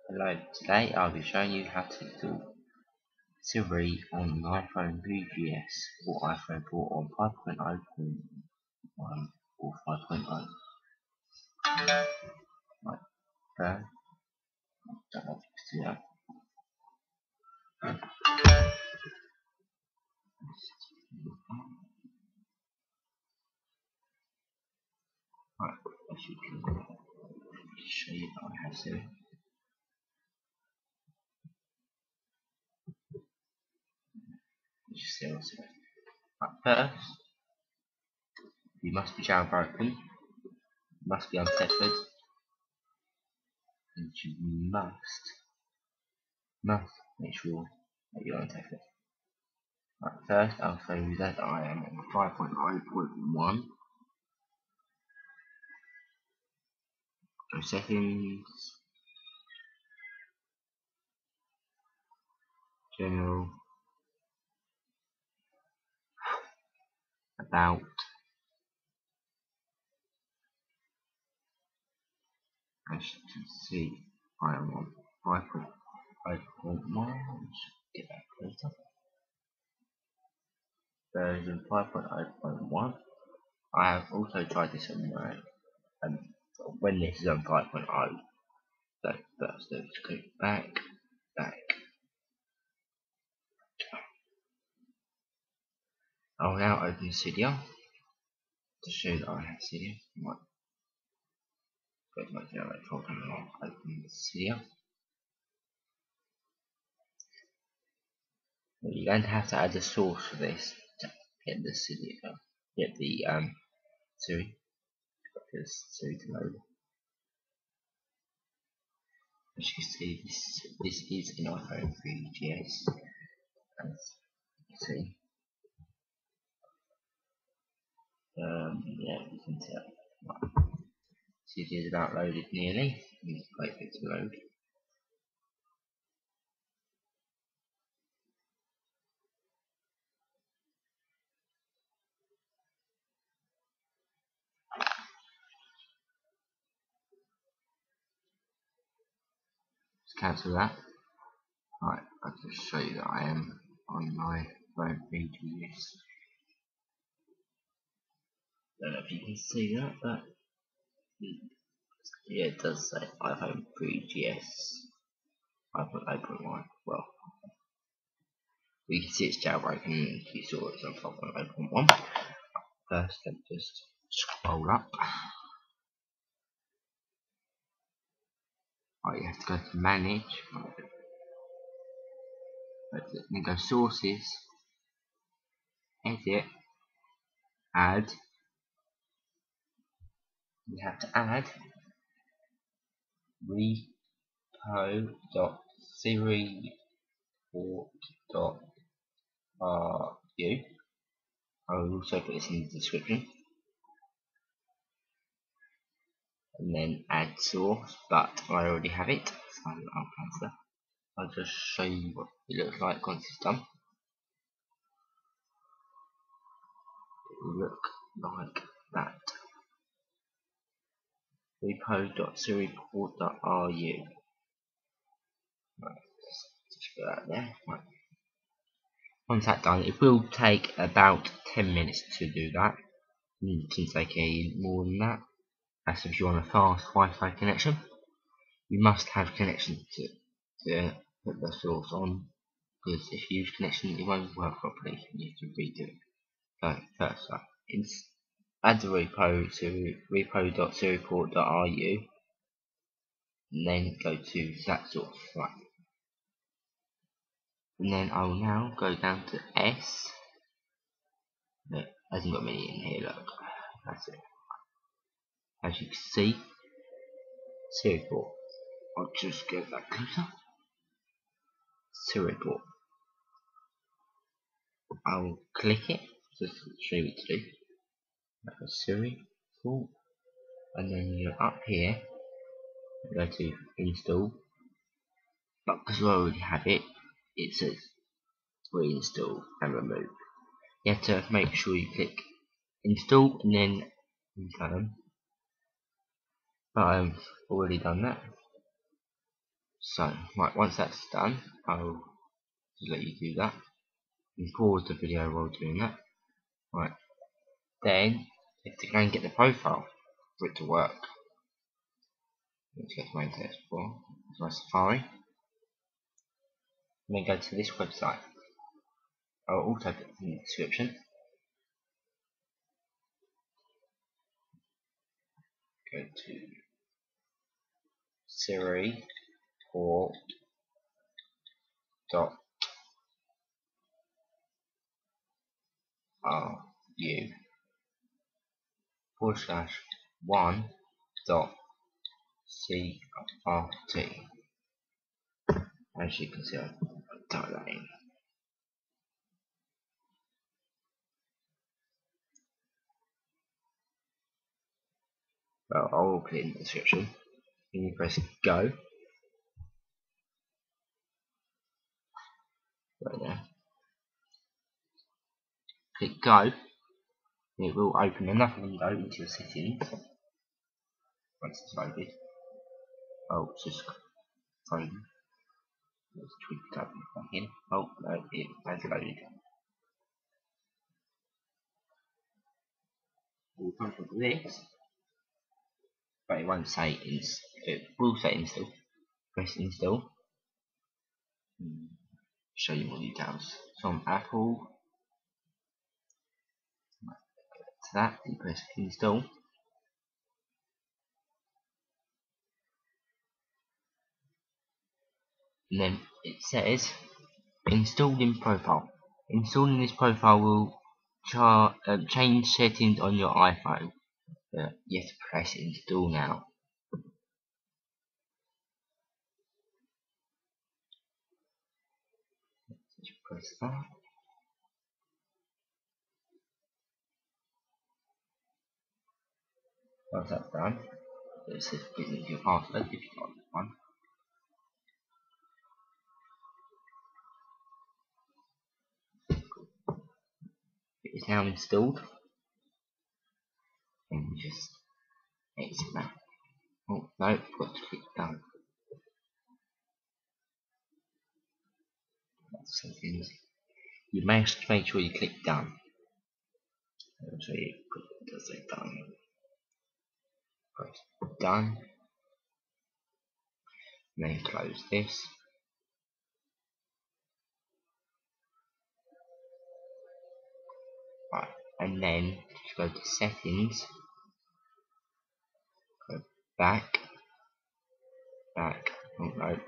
Hello, today I'll be showing you how to install Siri on an iPhone 3GS or iPhone 4 on 5.0.1 or 5.0. Right, don't know if you can see that. Right, as you can show you that I have Siri. Just see what's it. Right, first, you must be jailbroken, must be untethered, and you must make sure that you're untethered. Right, first I'll show you that I am on 5.0.1. Go settings, general, about, as you can see I am on 5.0.1, get back later, version 5.0.1. I have also tried this on my, when this is on 5.0, so first let's go back. I'll now open Cydia to show that I have Cydia. Right. Go to my download folder and I'll open Cydia. You're going to have to add a source for this to get the Cydia, get the Siri, Siri to load. As you can see, this is an iPhone 3GS, as you can see. Yeah, you can tell. Right. Cydia is about loaded nearly. Just wait for it to load. Let's cancel that. Right, I'll just show you that I am on my phone 3GS. Don't know if you can see that, but yeah, it does say iPhone 3GS 5.0.1. Well, you can see it's jailbroken if you saw it's on 5.0.1. First, let's just scroll up. Right, you have to go to manage. Then go sources, edit, add. You have to add repo.siri.ru. I will also put this in the description. And then add source, but I already have it, so I'll cancel. I'll just show you what it looks like once it's done. It will look like that. Repo.siri.ru. Right, just put that there. Right. Once that's done, it will take about 10 minutes to do that. It can take more than that. That's if you want a fast Wi-Fi connection. You must have connection to put the source on, because if you use connection it won't work properly. You have to redo it. So first up, add the repo to repo.siri.ru and then go to that source. Right. And then I will now go down to S. It hasn't got many in here, look. That's it. As you can see, Siri port. I'll just go back closer. Siri port. I'll click it just to show you what to do. Like a Siri port. And then you're up here, go to install. But because I already have it, it says reinstall and remove. You have to make sure you click install and then confirm. But I've already done that. So, right, once that's done, I'll just let you do that. And pause the video while doing that. Right, then you have to go and get the profile for it to work. Let's go to my text for my Safari. And then go to this website. I'll also put it in the description. Go to Siri port.u /1.crt. As you can see, I'll type that in. Well, I'll put it in the description. Then you press go. Right there. Click go. It will open another window into your settings. Once it's loaded. Oh, it's just frozen. Let's tweak it up back in. Oh, no, it has loaded. We'll come from this, but it won't say it will say install. Press install. Show you more details. From Apple, to that, you press install. And then it says installed in profile. Installing this profile will change settings on your iPhone. You have to press install now. Just press that. Once that's done, it says put in your password if you've got one. It is now installed. And you just exit that. Oh no, got to click done. That's settings. You must make sure you click done. So you does it done. Press done. And then close this. Right, and then just go to settings. Go back. Oh no.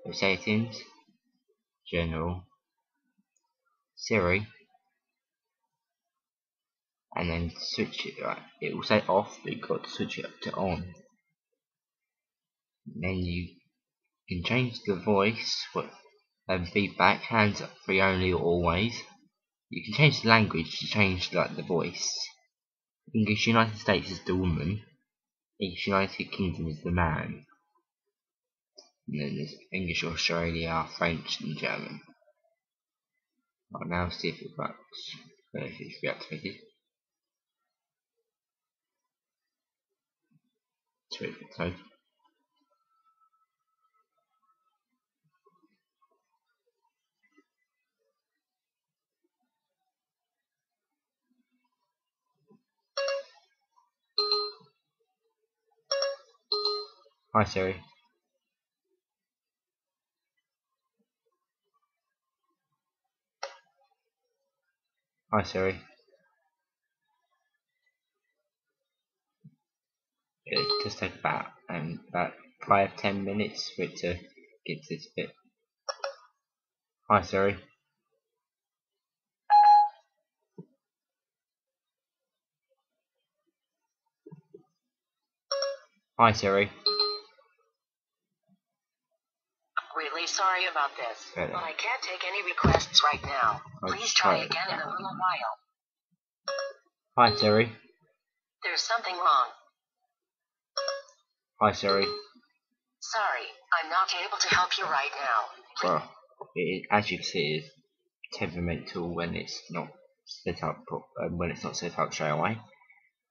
Go settings. General. Siri. And then switch it. Right, it will say off, but you've got to switch it up to on. And then you can change the voice, feedback, hands up, free only or always. You can change the language to change like the voice. English United States is the woman. English United Kingdom is the man. And then there's English Australia, French and German. Right, now see if it works. If it's reactivated. So hi Siri. Hi Siri. It just takes about 5-10 minutes for it to get to this bit. Hi Siri. Hi Siri. Really sorry about this, but I can't take any requests right now. Please try again in a little while. Hi Siri. There's something wrong. Hi Siri. Sorry, I'm not able to help you right now. Well, as you can see, it's temperamental when it's not set up straight away.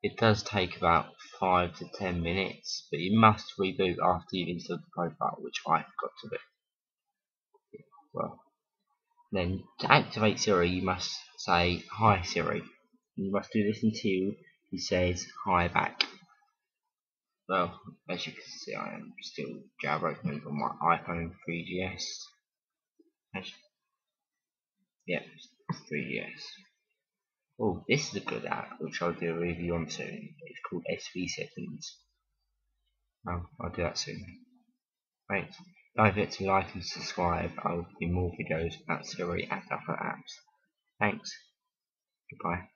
It does take about 5 to 10 minutes, but you must reboot after you've installed the profile, which I forgot to do. Well, then to activate Siri, you must say "Hi Siri." You must do this until he says "Hi" back. Well, as you can see, I am still jailbroken on my iPhone 3GS. Yep, 3GS. Oh, this is a good app, which I'll do a review on soon. It's called SV Settings. I'll do that soon. Thanks. Don't forget to like and subscribe. I'll do more videos about Siri and other apps. Thanks. Goodbye.